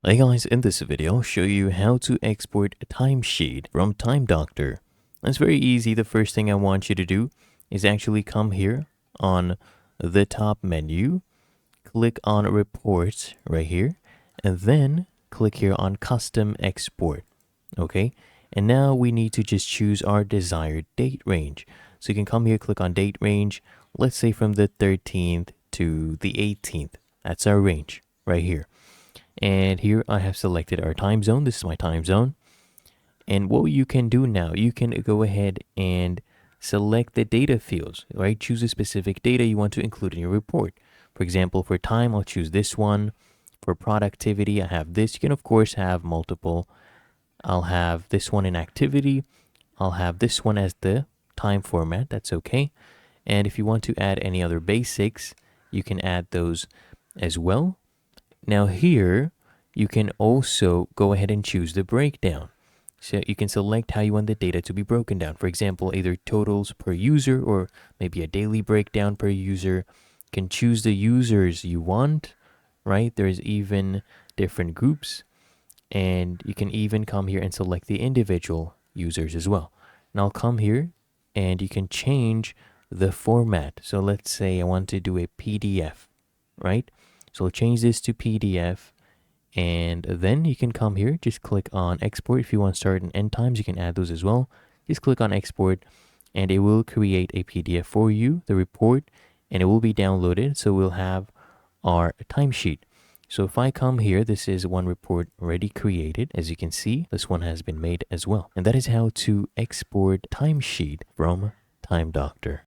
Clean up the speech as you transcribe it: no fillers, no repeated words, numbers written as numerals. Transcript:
Hey guys, in this video, I'll show you how to export a timesheet from Time Doctor. It's very easy. The first thing I want you to do is actually come here on the top menu, click on Reports right here, and then click here on Custom Export. Okay, and now we need to just choose our desired date range. So you can come here, click on Date Range, let's say from the 13th to the 18th. That's our range right here. And here I have selected our time zone. This is my time zone. And what you can do now, you can go ahead and select the data fields, right? Choose a specific data you want to include in your report. For example, for time, I'll choose this one. For productivity, I have this. You can, of course, have multiple. I'll have this one in activity. I'll have this one as the time format. That's okay. And if you want to add any other basics, you can add those as well. Now here, you can also go ahead and choose the breakdown. So you can select how you want the data to be broken down. For example, either totals per user or maybe a daily breakdown per user. You can choose the users you want, right? There's even different groups. And you can even come here and select the individual users as well. Now I'll come here and you can change the format. So let's say I want to do a PDF, right? So I'll change this to PDF, and then you can come here, just click on export. If you want start and end times, you can add those as well. Just click on export and it will create a PDF for you, the report, and it will be downloaded. So we'll have our timesheet. So if I come here, this is one report already created. As you can see, this one has been made as well. And that is how to export timesheet from Time Doctor.